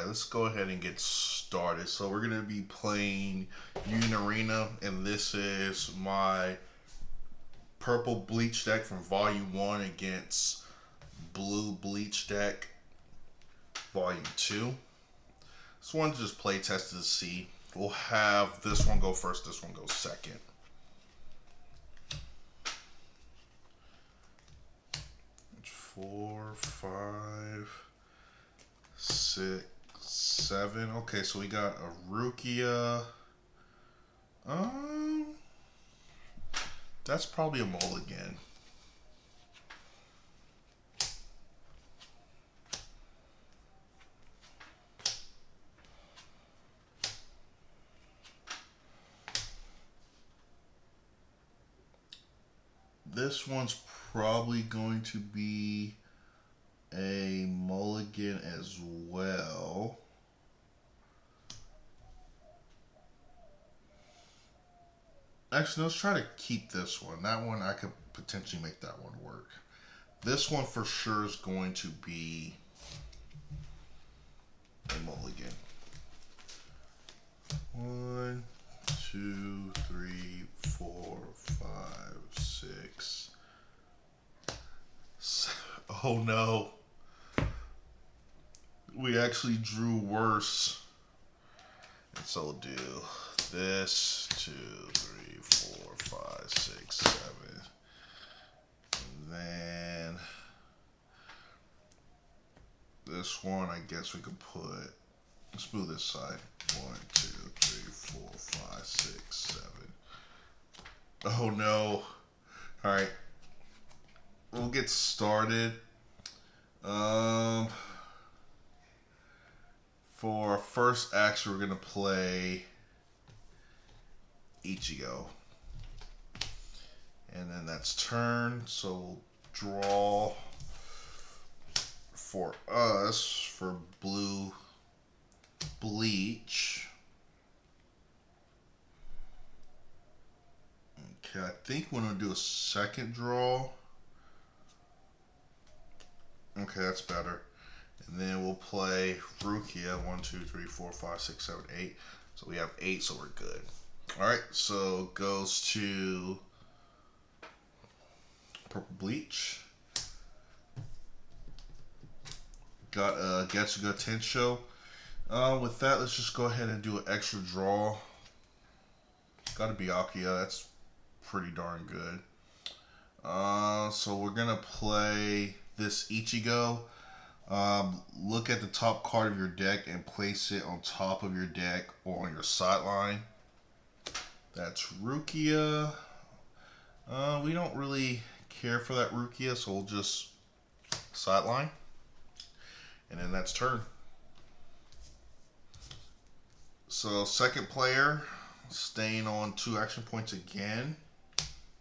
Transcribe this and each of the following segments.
Alright, let's go ahead and get started. So we're going to be playing Union Arena, and this is my Purple Bleach deck from Volume 1 against Blue Bleach deck Volume 2. This one just play tested to see. We'll have this one go first, this one goes second. Four, five, 6, 7. Okay, so we got a Rukia. That's probably a mulligan. This one's probably going to be a mulligan as well. Actually, let's try to keep this one. That one, I could potentially make that one work. This one for sure is going to be a mulligan. 1, 2, 3, 4, 5, 6. Oh no. We actually drew worse. And so we'll do this, 2, 3, 4, 5, 6, 7. And then this one, I guess we could put, let's move this side. 1, 2, 3, 4, 5, 6, 7. Oh no. Alright. We'll get started. For our first action, we're going to play Ichigo. And then that's turn. So we'll draw for us for Blue Bleach. Okay, I think we're going to do a second draw. Okay, that's better. And then we'll play Rukia. 1, 2, 3, 4, 5, 6, 7, 8. So we have 8, so we're good. Alright, so it goes to Purple Bleach. Got a Getsuga Tensho. With that, let's just go ahead and do an extra draw. Got a Byakuya. That's pretty darn good. So we're going to play this Ichigo. Look at the top card of your deck and place it on top of your deck or on your sideline. That's Rukia. We don't really care for that Rukia, so we'll just sideline. And then that's turn. So second player, staying on 2 action points again.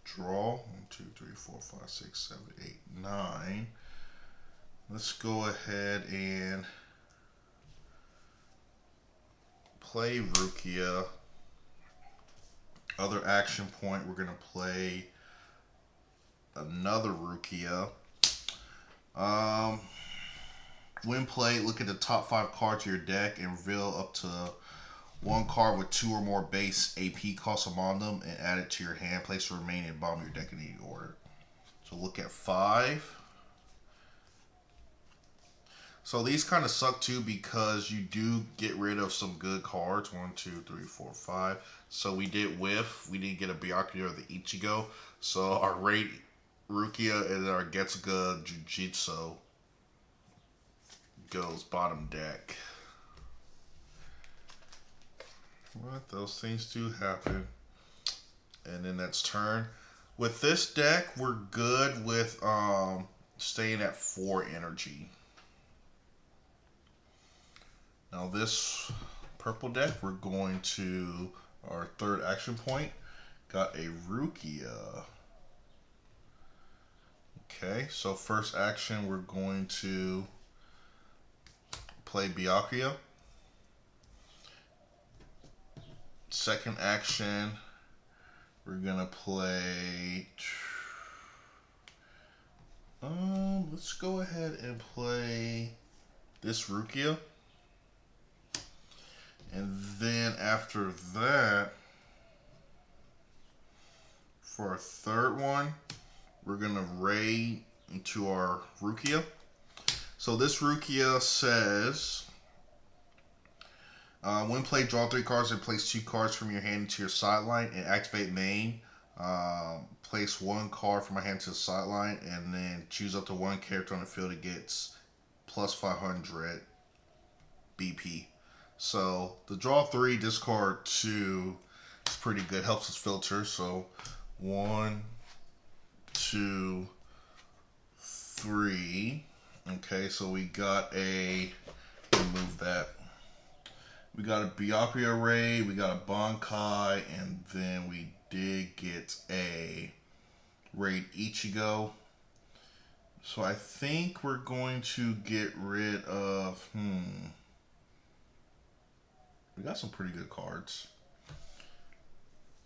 Draw. 1, 2, 3, 4, 5, 6, 7, 8, 9. Let's go ahead and play Rukia. Other action point, we're going to play another Rukia. When played, look at the top 5 cards of your deck and reveal up to 1 card with 2 or more base AP costs among them and add it to your hand. Place the remaining at the bottom of your deck in any order. So look at 5. So these kind of suck too because you do get rid of some good cards. 1, 2, 3, 4, 5. So we did whiff. We didn't get a Byakuya or the Ichigo. So our rate Rukia and our Getsuga Jujutsu goes bottom deck. What? Those things do happen. And then that's turn. With this deck, we're good with staying at 4 energy. Now this purple deck, we're going to our third action point. Got a Rukia. Okay, so first action, we're going to play Byakuya. Second action, we're gonna play. Let's go ahead and play this Rukia. And then after that, for our third one, we're going to raid into our Rukia. So this Rukia says, when played, draw 3 cards and place 2 cards from your hand into your sideline and activate main. Place 1 card from my hand to the sideline and then choose up to 1 character on the field that gets plus 500 BP. So the draw 3, discard 2 is pretty good. Helps us filter. So 1, 2, 3. Okay, so we got a, remove that. We got a Byakuya Raid, we got a Bankai, and then we did get a Raid Ichigo. So I think we're going to get rid of, we got some pretty good cards.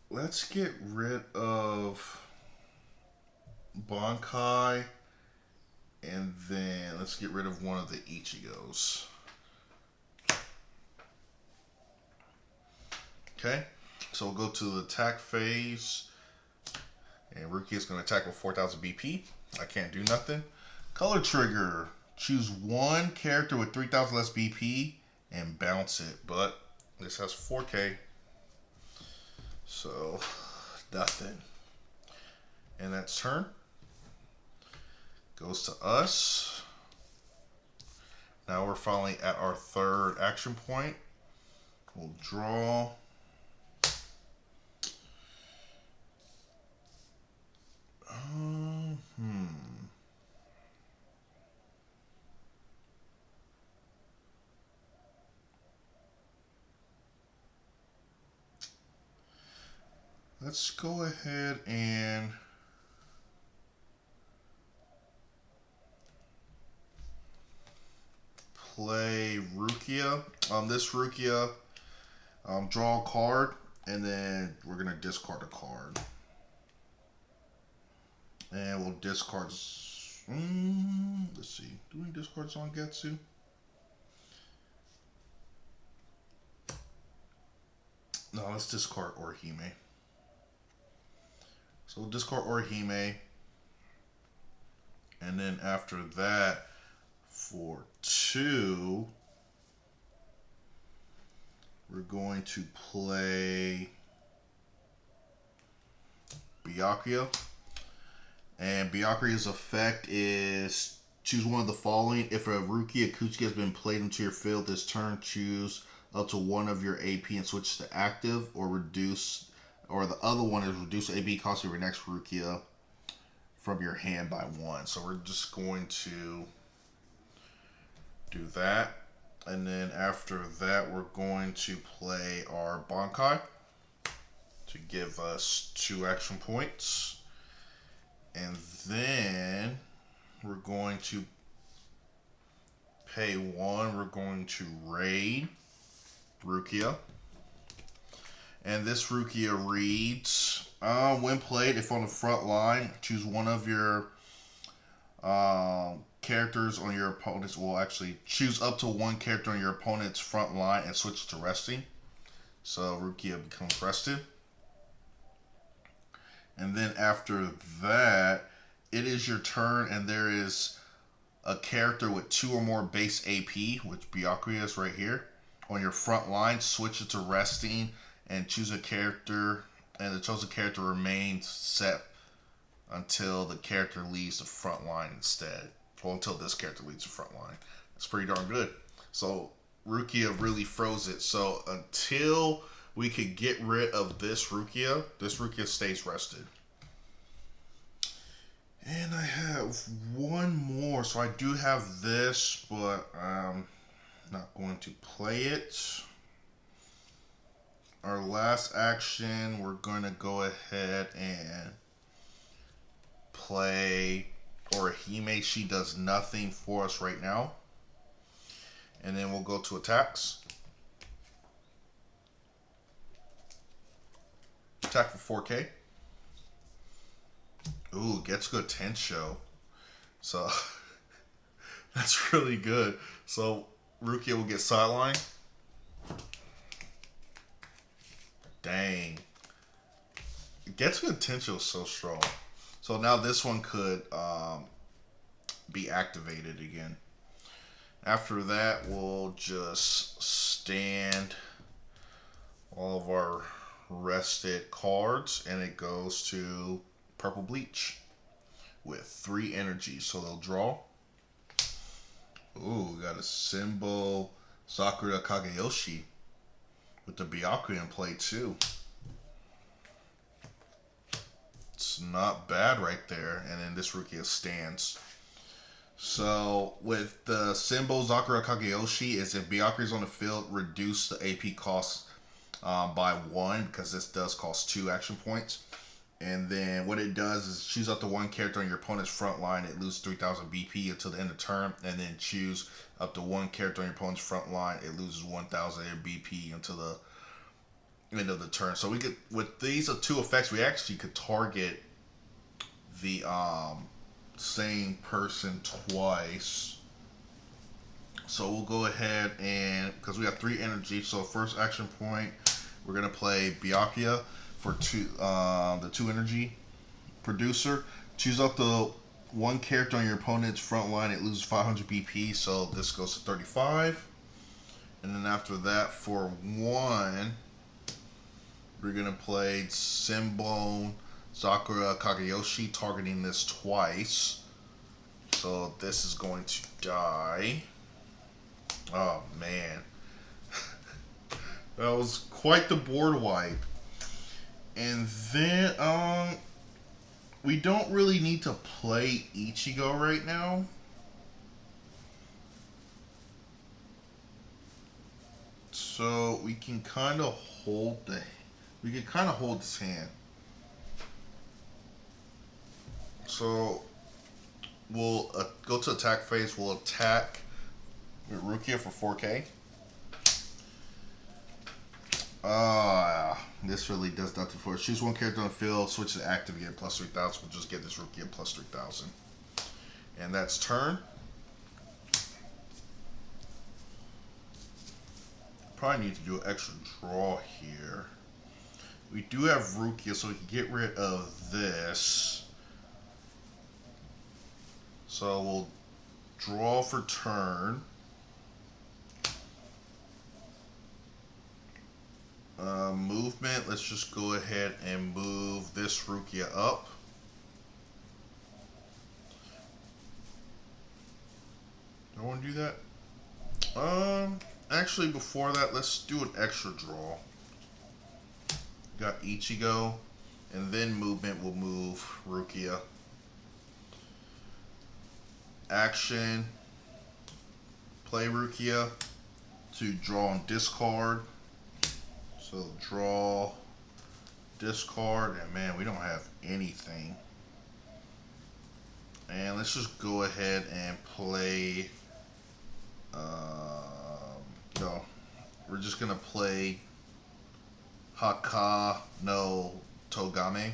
Let's get rid of Bankai, and then let's get rid of one of the Ichigos. Okay, so we'll go to the attack phase, and Rukia is going to attack with 4,000 BP. I can't do nothing. Color trigger. Choose 1 character with 3,000 less BP and bounce it, but this has 4K, so nothing. And that's turn. Goes to us. Now we're finally at our third action point. We'll draw. Let's go ahead and play Rukia. This Rukia, draw a card, and then we're gonna discard a card. And we'll discard. Let's see. Do we discard Zangetsu? No, let's discard Orihime. So we'll discard Orihime. And then after that, for 2, we're going to play Byakuya. And Byakuya's effect is choose one of the following. If a Rukia Kuchiki has been played into your field this turn, choose up to 1 of your AP and switch to active, or reduce, or the other one is reduce AP cost of your next Rukia from your hand by 1. So we're just going to do that. And then after that, we're going to play our Bankai to give us 2 action points. And then we're going to pay 1. We're going to raid Rukia. And this Rukia reads, when played, if on the front line, choose one of your characters on your opponent's, well, actually, choose up to 1 character on your opponent's front line and switch to resting. So Rukia becomes rested. And then after that, it is your turn, and there is a character with 2 or more base AP, which Byakuya is right here, on your front line. Switch it to resting and choose a character, and the chosen character remains set until the character leaves the front line instead. Well, until this character leaves the front line. That's pretty darn good. So Rukia really froze it. So until we could get rid of this Rukia stays rested. And I have 1 more. So I do have this, but I'm not going to play it. Our last action, we're going to go ahead and play Orihime. She does nothing for us right now. And then we'll go to attacks. Attack for 4K. Ooh, gets good Tensho. So that's really good. So Rukia will get sideline. Dang. Gets good potential so strong. So now this one could be activated again. After that, we'll just stand all of our rested cards, and it goes to Purple Bleach with 3 energy. So they'll draw. Ooh, we got a symbol Sakura Kageyoshi with the Byakuya in play too. It's not bad right there. And then this Rukia stands. So with the symbol Sakura Kageyoshi, is if Byakuya is on the field, reduce the AP cost by 1, because this does cost 2 action points. And then what it does is choose up to 1 character on your opponent's front line. It loses 3,000 BP until the end of turn. And then choose up to 1 character on your opponent's front line. It loses 1,000 BP until the end of the turn. So we could, with these 2 effects, we actually could target the same person twice. So we'll go ahead and, because we have 3 energy, so first action point, we're gonna play Byakuya for 2, the 2 energy producer. Choose up the 1 character on your opponent's front line. It loses 500 BP, so this goes to 35. And then after that, for 1, we're gonna play Symbol Sakura Kageyoshi, targeting this twice. So this is going to die. Oh man. That was quite the board wipe. And then we don't really need to play Ichigo right now. So we can kind of hold this hand. So we'll go to attack phase. We'll attack Rukia for 4K. This really does nothing for us. Choose 1 character on the field, switch to active, get plus 3,000. We'll just get this Rukia plus 3,000. And that's turn. Probably need to do an extra draw here. We do have Rukia, so we can get rid of this. So we'll draw for turn. Movement, let's just go ahead and move this Rukia up. Do I want to do that? Actually, before that, let's do an extra draw. Got Ichigo, and then movement will move Rukia. Action, play Rukia to draw and discard. So draw, discard, and man, we don't have anything. And let's just go ahead and play, no, we're just gonna play Haka no Togame.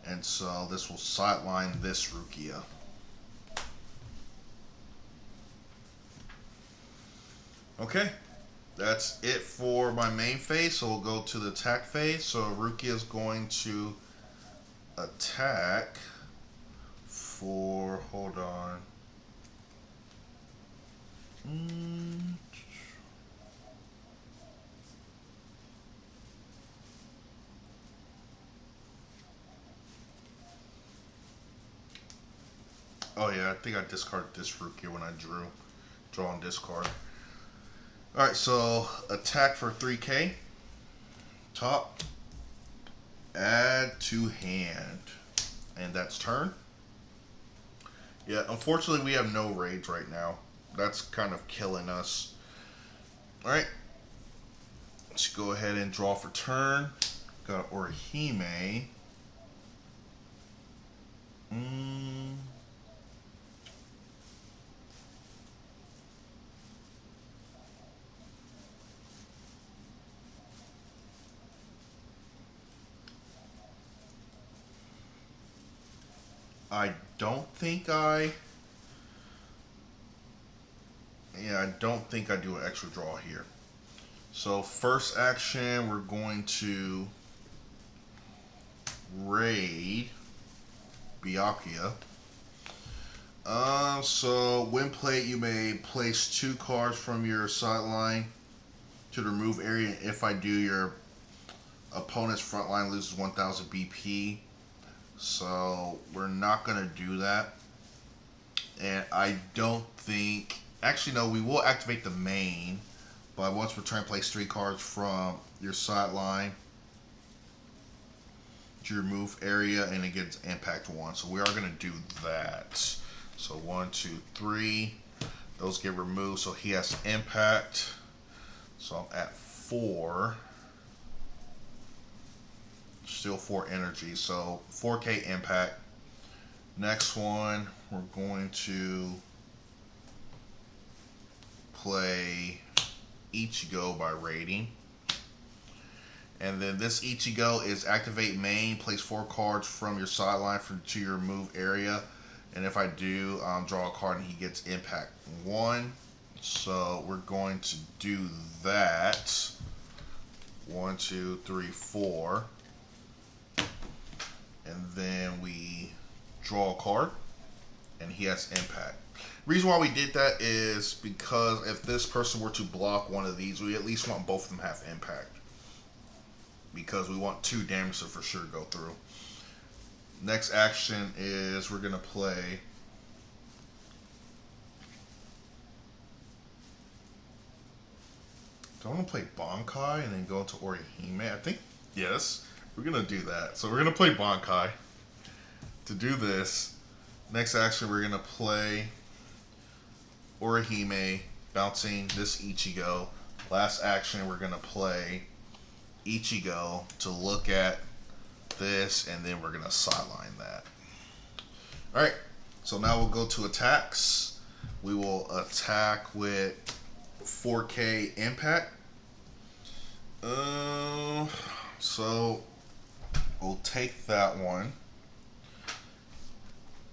And so this will sideline this Rukia. Okay. That's it for my main phase, so we'll go to the attack phase. So Rukia is going to attack for, hold on. Oh yeah, I think I discarded this Rukia when I draw and discard. Alright, so attack for 3K. Top. Add to hand. And that's turn. Yeah, unfortunately we have no rage right now. That's kind of killing us. Alright. Let's go ahead and draw for turn. Got Orihime. I don't think I do an extra draw here. So first action, we're going to raid Byakuya. So when played, you may place 2 cards from your sideline to the remove area. If I do, your opponent's front line loses 1,000 BP. So we're not going to do that. And I don't think... Actually, no, we will activate the main. But once return, place 3 cards from your sideline to your remove area, and it gets impact 1. So we are going to do that. So 1, 2, 3. Those get removed. So he has impact. So I'm at 4. Still 4 energy. So 4K impact. Next one, we're going to play Ichigo by raiding. And then this Ichigo is activate main, place 4 cards from your sideline to your move area. And if I do, draw a card and he gets impact 1. So we're going to do that. 1, 2, 3, 4. And then we draw a card and he has impact. Reason why we did that is because if this person were to block one of these, we at least want both of them to have impact, because we want 2 damage to for sure go through. Next action is we're going to play do I want to play Bankai and then go into Orihime? I think yes, we're going to do that. So we're going to play Bankai. To do this, next action we're going to play Orihime, bouncing this Ichigo. Last action we're going to play Ichigo to look at this, and then we're going to sideline that. Alright, so now we'll go to attacks. We will attack with 4K impact. So we'll take that one.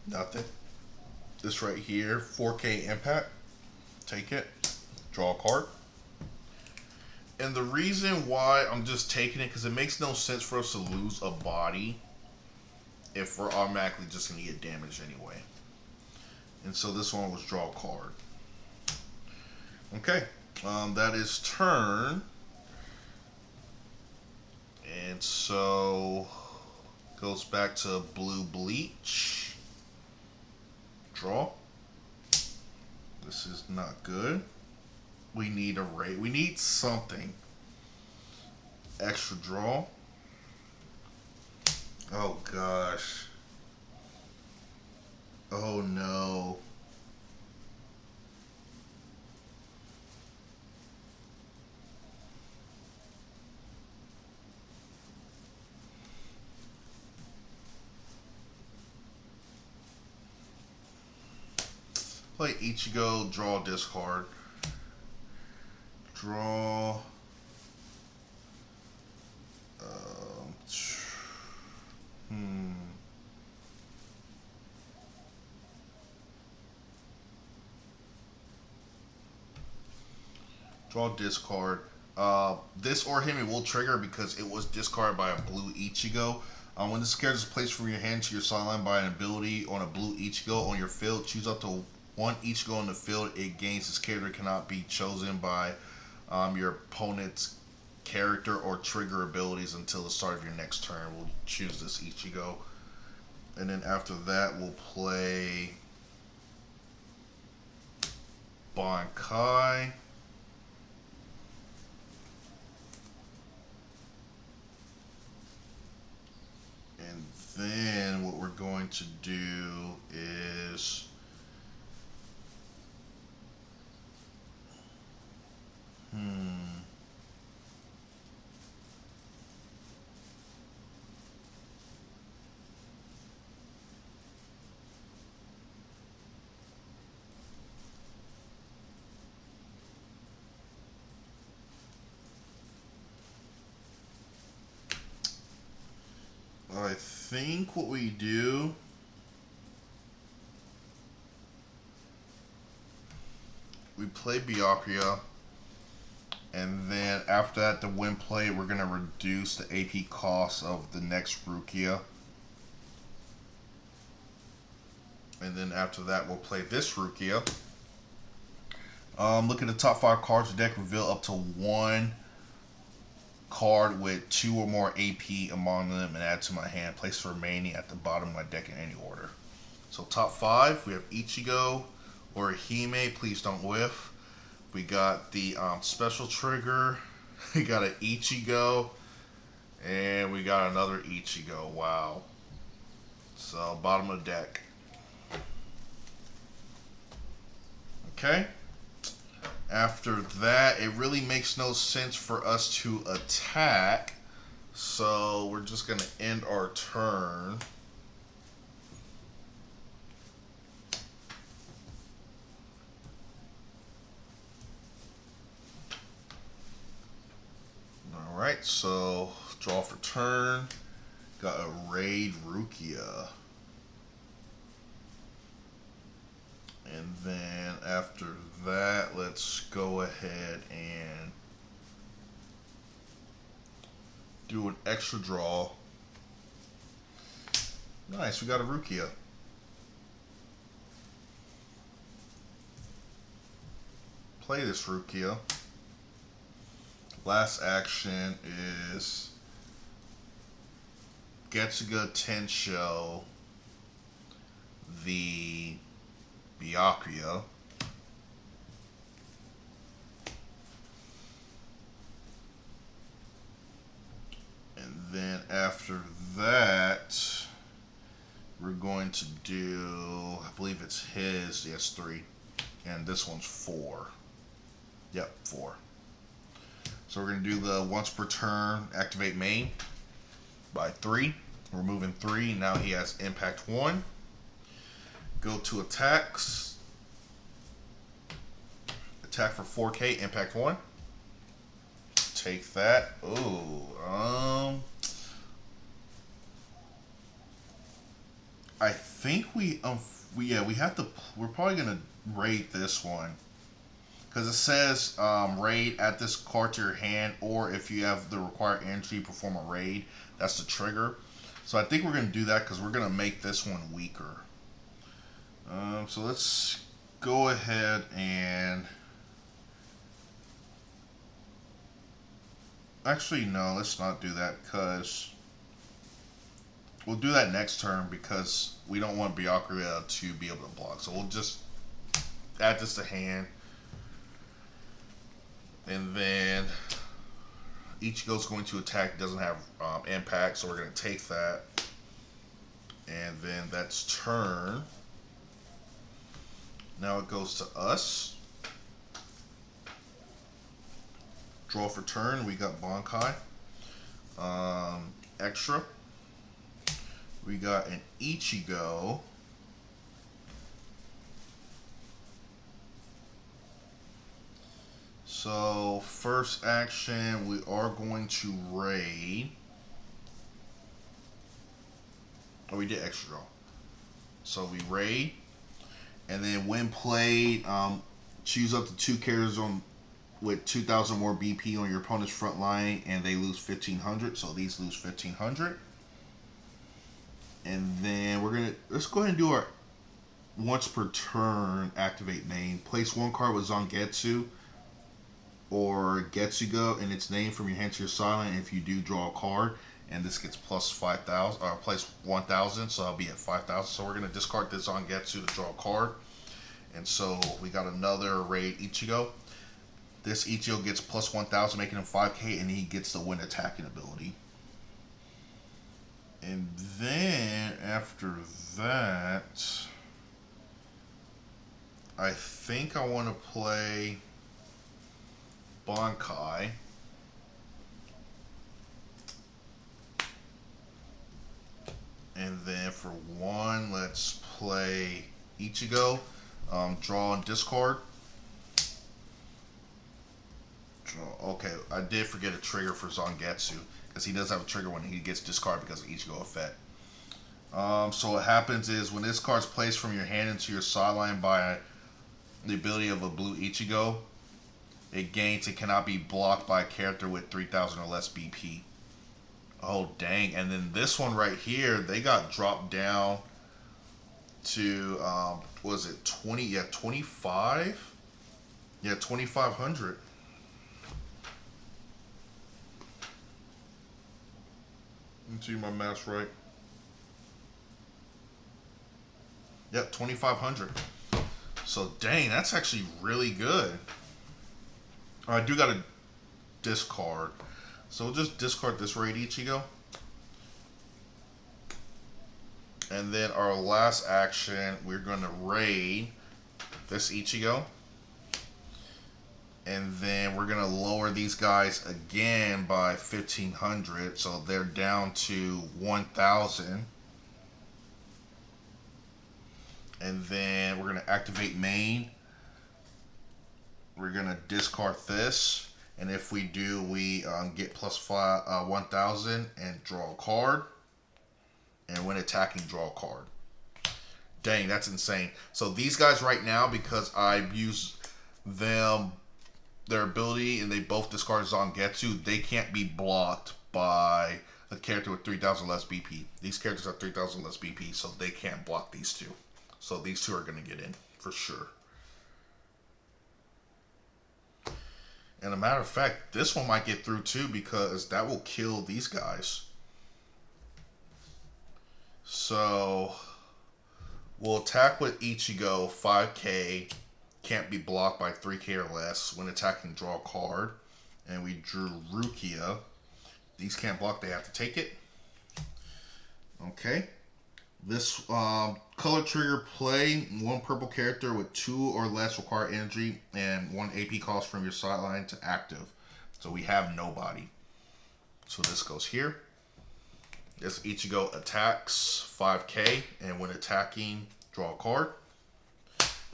Nothing. This right here, 4K impact. Take it. Draw a card. And the reason why I'm just taking it, because it makes no sense for us to lose a body if we're automatically just going to get damaged anyway. And so this one was draw a card. Okay. That is turn. And so goes back to Blue Bleach. Draw. This is not good. We need a raid. We need something. Extra draw. Oh gosh. Oh no. Play Ichigo, draw, discard. Draw. Draw, discard. This Orihime will trigger because it was discarded by a blue Ichigo. When this character is placed from your hand to your sideline by an ability on a blue Ichigo on your field, choose up to 1 Ichigo on the field it gains. This character cannot be chosen by your opponent's character or trigger abilities until the start of your next turn. We'll choose this Ichigo. And then after that, we'll play Bankai. And then what we're going to do is I think what we do we play Byakuya And then after that, the win play, we're going to reduce the AP cost of the next Rukia. And then after that, we'll play this Rukia. Look at the top 5 cards of the deck. Reveal up to 1 card with 2 or more AP among them and add to my hand. Place the remaining at the bottom of my deck in any order. So top 5, we have Ichigo or Hime. Please don't whiff. We got the special trigger. We got an Ichigo. And we got another Ichigo. Wow. So bottom of the deck. Okay. After that, it really makes no sense for us to attack. So we're just going to end our turn. Alright, so draw for turn. Got a Raid Rukia. And then after that, let's go ahead and do an extra draw. Nice, we got a Rukia. Play this Rukia. Last action is Getsuga Tensho, the Byakuya. And then after that, we're going to do, I believe it's his, yes, 3. And this one's 4. Yep, 4. So we're going to do the once per turn activate main by 3. We're moving 3. Now he has impact 1. Go to attacks. Attack for 4K, impact 1. Take that. Oh, I think we have to. We're probably gonna raid this one because it says raid at this card to your hand, or if you have the required entry, perform a raid. That's the trigger. So I think we're gonna do that because we're gonna make this one weaker. So let's go ahead and actually no, let's not do that because we'll do that next turn because we don't want Byakuya to be able to block. So we'll just add this to hand, and then Ichigo's going to attack. Doesn't have impact, so we're going to take that, and then that's turn. Now it goes to us. Draw for turn. We got Bankai. Extra. We got an Ichigo. So first action, we are going to raid. Oh, we did extra draw. So we raid. And then when played, choose up to 2 characters with 2,000 more BP on your opponent's front line, and they lose 1,500. So these lose 1,500. And then let's go ahead and do our once per turn activate name. Place 1 card with Zangetsu or Getsuga in its name from your hand to your sideline. If you do, draw a card, and this gets plus 5,000, or place 1,000, so I'll be at 5,000. So we're gonna discard this Zangetsu to draw a card, and so we got another raid Ichigo. This Ichigo gets plus 1,000, making him 5K, and he gets the wind attacking ability. And then after that, I think I want to play Bankai. And then for 1, let's play Ichigo. Draw and discard. Draw. Okay, I did forget a trigger for Zangetsu, because he does have a trigger when he gets discarded because of Ichigo effect. So what happens is when this card's placed from your hand into your sideline by the ability of a blue Ichigo, it gains and cannot be blocked by a character with 3,000 or less BP. Oh, dang. And then this one right here, they got dropped down to, was it 20? Yeah, 25? Yeah, 2,500. Let me see my math's right. Yep, 2,500. So, dang, that's actually really good. I do got to discard. So, we'll just discard this Raid Ichigo. And then our last action, we're going to raid this Ichigo. And then we're going to lower these guys again by 1,500. So they're down to 1,000. And then we're going to activate main. We're going to discard this. And if we do, we get plus 1,000 and draw a card. And when attacking, draw a card. Dang, that's insane. So these guys right now, because I've used them, their ability, and they both discard Zangetsu, they can't be blocked by a character with 3,000 less BP. These characters have 3,000 less BP, so they can't block these two. So these two are going to get in, for sure. And a matter of fact, this one might get through too, because that will kill these guys. So we'll attack with Ichigo, 5k, can't be blocked by 3k or less. When attacking, draw a card. And we drew Rukia. These can't block, they have to take it. Okay. This color trigger play one purple character with 2 or less required energy and 1 AP cost from your sideline to active. So we have nobody. So this goes here. This Ichigo attacks 5k, and when attacking, draw a card.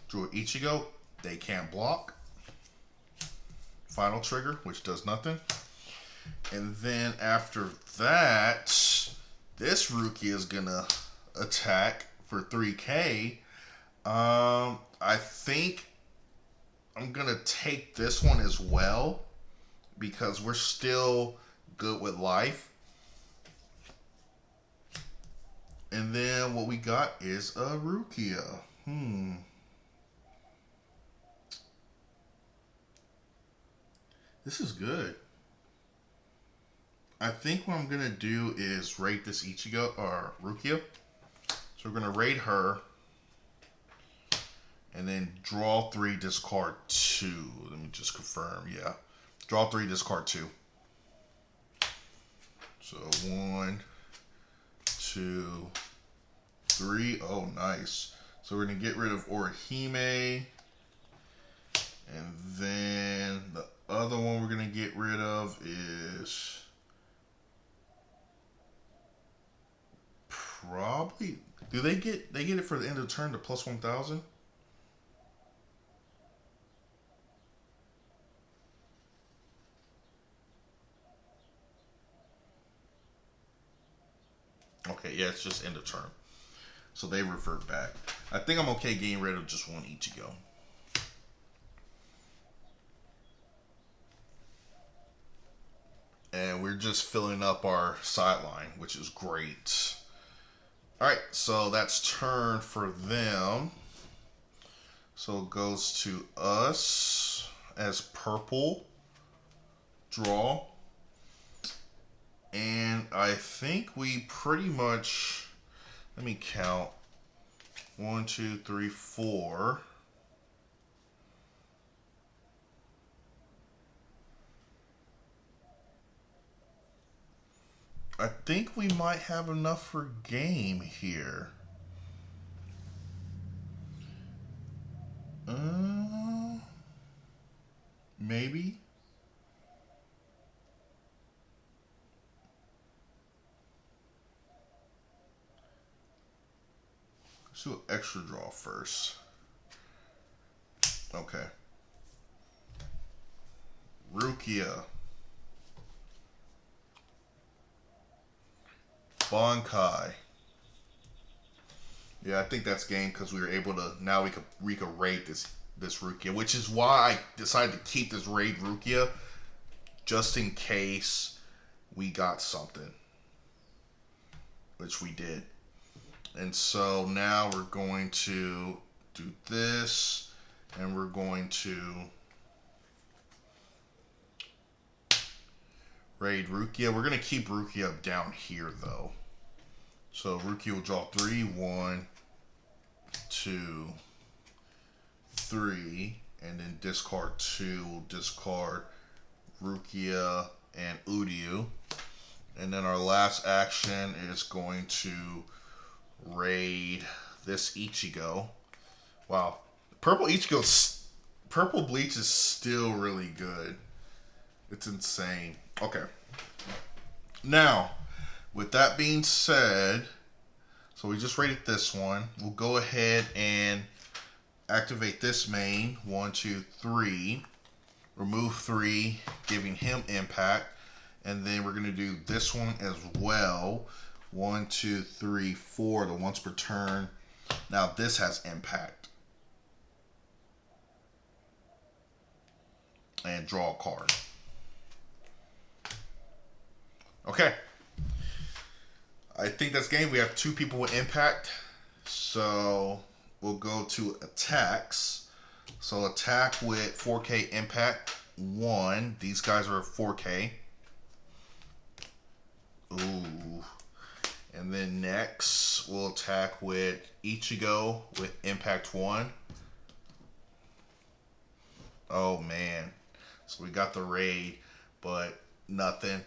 Drew Ichigo, they can't block. Final trigger, which does nothing. And then after that, this Rukia is gonna attack for 3k. I think I'm gonna take this one as well, because we're still good with life. And then what we got is a Rukia. This is good. I think what I'm going to do is raid this Ichigo, or Rukia. So we're going to raid her. And then draw 3, discard 2. Let me just confirm, yeah. Draw 3, discard 2. So 1, 2, 3. Oh, nice. So we're going to get rid of Orihime. And then the other one we're going to get rid of is probably, do they get it for the end of the turn to plus 1,000? Okay, yeah, it's just end of turn. So they revert back. I think I'm okay getting rid of just one Ichigo. And we're just filling up our sideline, which is great. Alright, so that's turn for them. So it goes to us as purple. Draw. And I think we pretty much, let me count. 1, 2, 3, 4. I think we might have enough for game here. Maybe. Let's do an extra draw first. Okay. Rukia. Bankai. Yeah, I think that's game because we were able to, now we could raid this this Rukia, which is why I decided to keep this Raid Rukia, just in case we got something, which we did. And so now we're going to do this, and we're going to raid Rukia. We're going to keep Rukia down here, though. So Rukia will draw 3, 1, 2, 3, and then discard 2. We'll discard Rukia and Uryu. And then our last action is going to raid this Ichigo. Wow. Purple Bleach is still really good. It's insane. Okay. Now, with that being said, so we just rated this one. We'll go ahead and activate this main. 1, 2, 3. Remove 3, giving him impact. And then we're going to do this one as well. 1, 2, 3, 4. The once per turn. Now this has impact. And draw a card. Okay. I think that's game. We have 2 people with impact. So we'll go to attacks. So attack with 4K impact 1. These guys are 4K. Ooh. And then next we'll attack with Ichigo with impact 1. Oh man. So we got the raid, but nothing.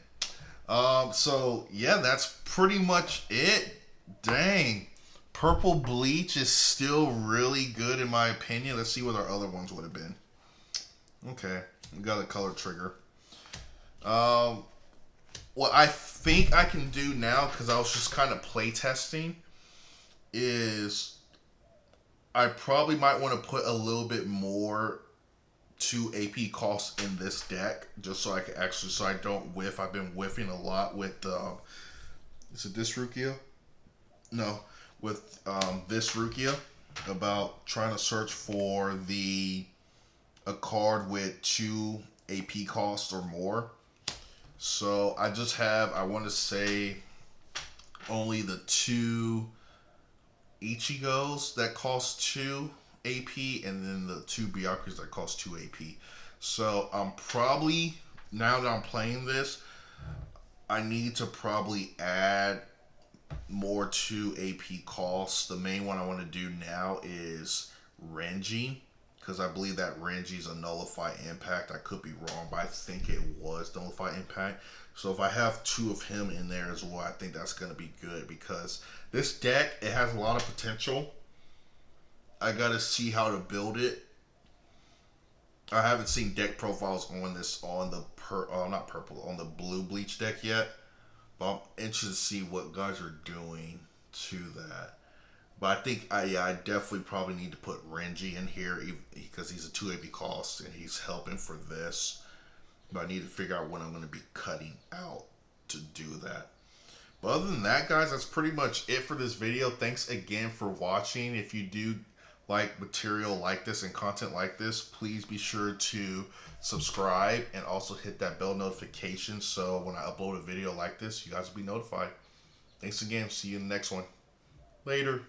So yeah, that's pretty much it. Dang. Purple Bleach is still really good in my opinion. Let's see what our other ones would have been. Okay, we got a color trigger. What I think I can do now, because I was just kind of play testing, is I probably might want to put a little bit more to AP cost in this deck, just so I can actually, so I don't whiff. I've been whiffing a lot with is it this Rukia? No, with this Rukia, about trying to search for a card with 2 AP costs or more. So I just have, I want to say, only the 2 Ichigos that cost 2 AP, and then the 2 Byakuras that cost 2 AP. So I'm probably, now that I'm playing this, I need to probably add more to AP costs. The main one I want to do now is Renji, because I believe that Renji is a nullify impact. I could be wrong, but I think it was nullify impact. So if I have 2 of him in there as well, I think that's going to be good, because this deck, it has a lot of potential. I got to see how to build it. I haven't seen deck profiles on this, on the on the Blue Bleach deck yet. But I'm interested to see what guys are doing to that. But I think I definitely probably need to put Renji in here, because he's a 2 AP cost and he's helping for this. But I need to figure out what I'm going to be cutting out to do that. But other than that, guys, that's pretty much it for this video. Thanks again for watching. If you do like material like this and content like this, please be sure to subscribe and also hit that bell notification, so when I upload a video like this, you guys will be notified. Thanks again. See you in the next one. Later.